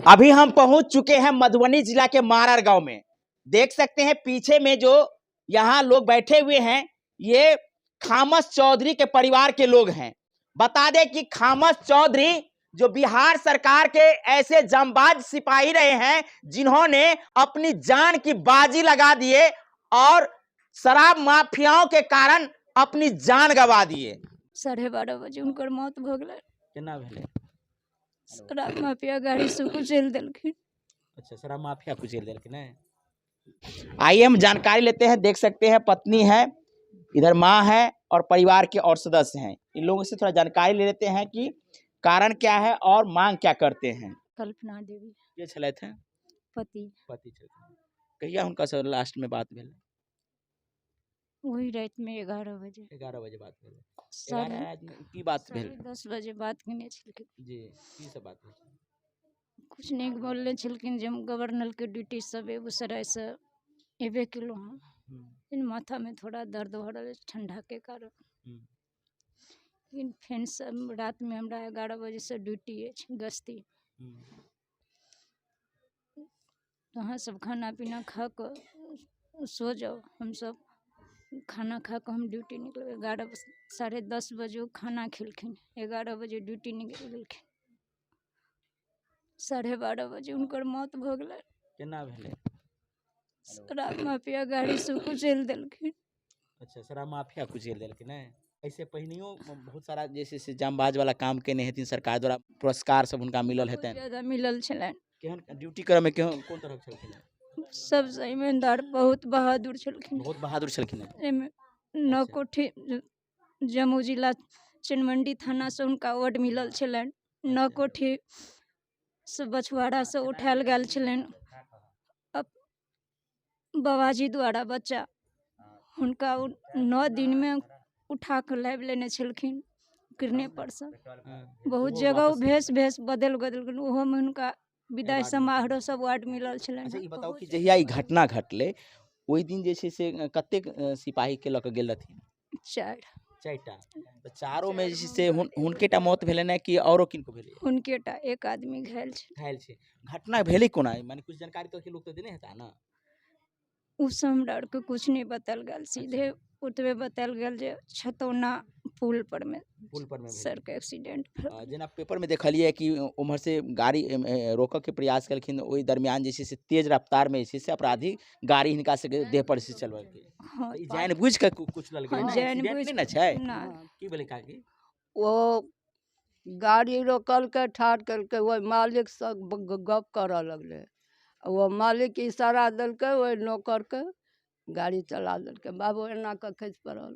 अभी हम पहुंच चुके हैं मधुबनी जिला के मारर गांव में। देख सकते हैं पीछे में जो यहाँ लोग बैठे हुए हैं, ये खामस चौधरी के परिवार के लोग हैं। बता दें कि खामस चौधरी जो बिहार सरकार के ऐसे जांबाज सिपाही रहे हैं जिन्होंने अपनी जान की बाजी लगा दिए और शराब माफियाओं के कारण अपनी जान गंवा दिए। 12:30 बजे उनकर मौत भ गेलै। केना भेलै? शराब माफिया गाड़ी से कुचल देलखिन। अच्छा, शराब माफिया कुचल देलखिन है। आइए हम जानकारी लेते हैं। देख सकते हैं पत्नी है, इधर माँ है और परिवार के और सदस्य हैं। इन लोगों से थोड़ा जानकारी ले लेते हैं कि कारण क्या है और मांग क्या करते हैं। कल्पना देवी ये छलैथ हैं पति पति छलैथ। कहिया हुनका से लास्ट में बात भेल? वही रात में 11 बजे 11 बजे बात भेल। साढ़े 11 की बात भेल? 10 बजे बात केने छलखिन। जी, की सब बात भेल? कुछ नहीं बोलने छलखिन जे हम गवर्नर के ड्यूटी से बेगूसराय से एबे केलहुँ हँ। इन माथा में थोड़ा दर्द हो रहा है ठंडा के कारण। इन फेन सब रात में हमरा 11 बजे से ड्यूटी है गश्ती। तो हाँ सब खाना पीना खा कर सो जाओ। हम सब खाना खा कर हम ड्यूटी निकल 11 साढ़े 10 बजे खाना खेलखिन। 11 बजे ड्यूटी निकल गेलखिन। 12:30 बजे उनकर मौत भ गेलै। केना भेलै? शराब माफिया गाड़ी से कुचल देलखिन। अच्छा, शराब माफिया कुचल देलखिन है। ऐसे पहिनियो बहुत सारा जैसे से जामबाज वाला काम केने हेथिन, सरकार द्वारा पुरस्कार सब उनका मिलल हेतैन। ज्यादा मिलल छलैन। केहन ड्यूटी करऽ में केहन कोन तरह छलखिन? सबसे ईमानदार, बहुत बहादुर छलखिन। बहुत बहादुर छलखिन है। एमे नौ कोठी जम्मू जिला चिनमंडी थाना से उनका अवार्ड मिलल छलैन। 9 कोठी से बछवाड़ा से उठायल गेल छलैन। बाबाजी द्वारा बच्चा हुनका 9 दिन में उठा कर लाबि लेने छलखिन किरने पर से। बहुत जगह भेष बदल गेल, ओहो में हुनका विदाई समारोह सब अवार्ड मिलल छलैन। अच्छा, ई बताओ कि जहिया ई घटना घटले ओई दिन जे छै से कतेक सिपाही के लऽ के गेल रहथिन? 4टा। तो चारों में जे से हुनकेटा मौत भेलैन कि औरो किनको भेलै? हुनकेटा, एक आदमी घायल छै। घटना भेलै कोना? माने कुछ जानकारी तो के लोग तो देने हेता ना? उस हमरा आर के कुछ नहीं बताल गेल। सीधे उतबे बताल गेल जे छतौना पुल पर में सड़क एक्सीडेंट। जेना पेपर में देखलिए कि उम्हर से गाड़ी रोकऽ के प्रयास केलखिन, ओई दरमियान जे छै से तेज रफ्तार में जे छै से अपराधी गाड़ी हिनका से देह पर से चलबलकै। हाँ, ई जानबूझ के कुछ लल गेलै ना? जानबूझ एक्सीडेंट नहीं ना छै? ना। की भेलै काकी? वो गाड़ी रोकलकै, ठाड़ केलकै, ओहि मालिक से गप करऽ लगलै। वो मालिक के इशारा देलकै, ओहि नौकर के गाड़ी चला देलकै। बाबू एना के खसि पड़ल।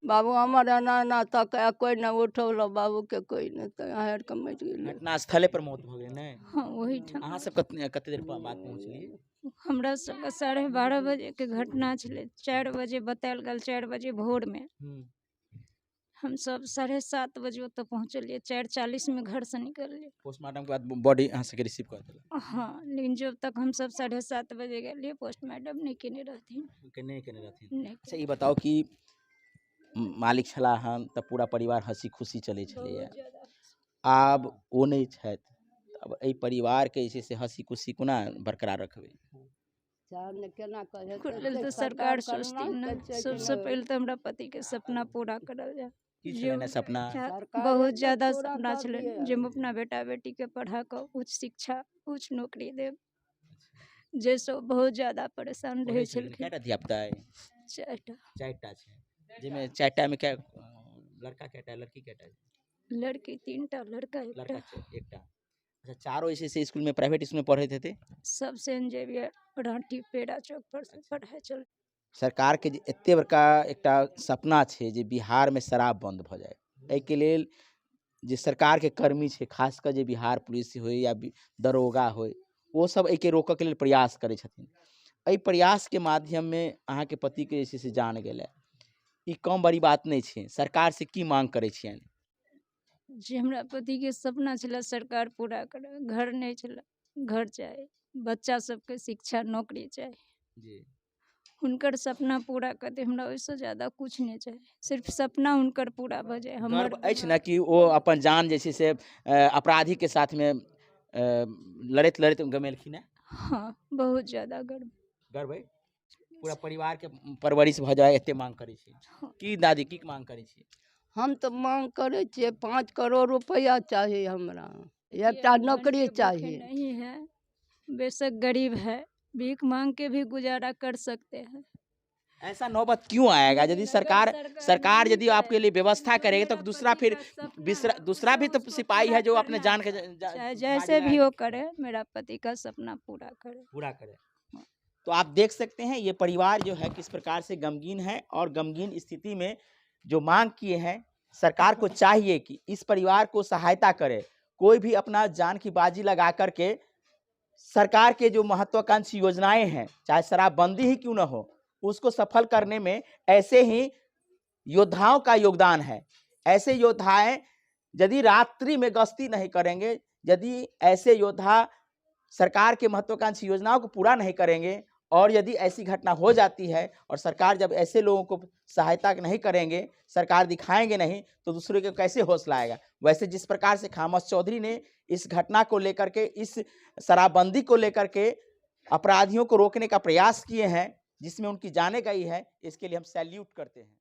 बाबू हमर एना एना तक कोई न उठौल, बाबू के कोई नहीं हार के मरि गेलै। घटना स्थले पर मौत भ गेलै ने? हाँ, वही ठाम। अहाँ सब कते देर बाद पहुंचलिए? हमरा सबके 12:30 बजे के घटना छलै। 4 बजे बतायल गेल, 4 बजे भोर में। हम सब 7:30 बजे ओतऽ पहुँचलिए। 4:40 में घर से निकलिए। पोस्टमार्टम के बाद बॉडी अहाँ सबके रिसीव कर देलक? हाँ, लेकिन जब तक हम सब 7:30 बजे गेलिए पोस्टमार्टम नहीं केने रहथिन। केने रहथिन? नहीं। अच्छा, ई बताओ कि मालिक छलाह हन तऽ पूरा परिवार हंसी खुशी चलै छलैया, आब ओ नहीं छथि, अब एहि परिवार के जे छै से हंसी खुशी कोना बरकरार रखबै? तो सरकार सोचती ना। सबसे पहले तो हमरा पति के सपना पूरा करल जाए। की छलैन है सपना? बहुत ज्यादा सपना छलैन जे हम अपना बेटा बेटी के पढ़ा कर उच्च शिक्षा, उच्च नौकरी देब। जैसे बहुत ज्यादा परेशान रहे छलखिन। केटा धियापुता है? 4टा छै। जिसमें 4टा में क्या लड़का केटा है, लड़की केटा है? लड़की 3टा, लड़का 1टा। अच्छा, चारों ऐसे स्कूल में, प्राइवेट स्कूल में पढ़े थे? सब सेंट जेवियर रांटी पेड़ा चौक पर से पढ़ाई चल। सरकार के एते बड़का एकटा सपना छै जे बिहार में शराब बंद भ जाए, एहि के लेल जे सरकार के कर्मी छै, खास कर जे बिहार पुलिस होय या दरोगा होय, वो सब एहि के रोकऽ के लेल प्रयास करै छथिन। एहि प्रयास के माध्यम में अहाँ के पति के जे छै से जान गेलै, ई कम बड़ी बात नहीं छै। सरकार से की मांग करै छियनि? जे हमरा पति के सपना छला सरकार पूरा करे। घर नहीं छला, घर चाहे, बच्चा सबके शिक्षा नौकरी चाहे जी। हुनकर सपना पूरा कर दे, हमरा ओइसे ज्यादा कुछ नहीं चाहे। सिर्फ सपना हुनकर पूरा भ जाए। हमर गर्व अछि न कि ओ अपन जान जे छै से अपराधी के साथ में लड़त लड़त गमेलखिन है हाँ बहुत ज्यादा गर्व। गर्व है पूरा परिवार के परवरिश भ जाए एते मांग करै छी की दादी की मांग करै छी? हम तो मांग करे छे 5 करोड़ रुपया चाहिए हमरा, एकटा ये नौकरी भूखे चाहिए। नहीं है, बेशक गरीब है, भीख मांग के भी गुजारा कर सकते हैं। ऐसा नौबत क्यों आएगा? यदि लेकिन सरकार अगर सरकार नहीं यदि आपके लिए व्यवस्था करेगी तो मेरा दूसरा पति फिर का सपना दूसरा भी तो उसको सिपाही पूरा है जो अपने करना जान के है। चाहे बाजी जैसे भी लगा वो के करे, मेरा पति का सपना पूरा करे। पूरा करे। तो आप देख सकते हैं ये परिवार जो है किस प्रकार से गमगीन है और गमगीन स्थिति में जो मांग किए हैं, सरकार को चाहिए कि इस परिवार को सहायता करे। कोई भी अपना जान की बाजी लगा करके सरकार के जो महत्वाकांक्षी योजनाएं हैं, चाहे शराबबंदी ही क्यों न हो, उसको सफल करने में ऐसे ही योद्धाओं का योगदान है। ऐसे योद्धाएं यदि रात्रि में गश्ती नहीं करेंगे, यदि ऐसे योद्धा सरकार के महत्वाकांक्षी योजनाओं को पूरा नहीं करेंगे और यदि ऐसी घटना हो जाती है और सरकार जब ऐसे लोगों को सहायता नहीं करेंगे, सरकार दिखाएंगे नहीं, तो दूसरे को कैसे हौसला आएगा? वैसे जिस प्रकार से खामोश चौधरी ने इस घटना को लेकर के, इस शराबबंदी को लेकर के अपराधियों को रोकने का प्रयास किए हैं, जिसमें उनकी जाने गई है, इसके लिए हम सैल्यूट करते हैं।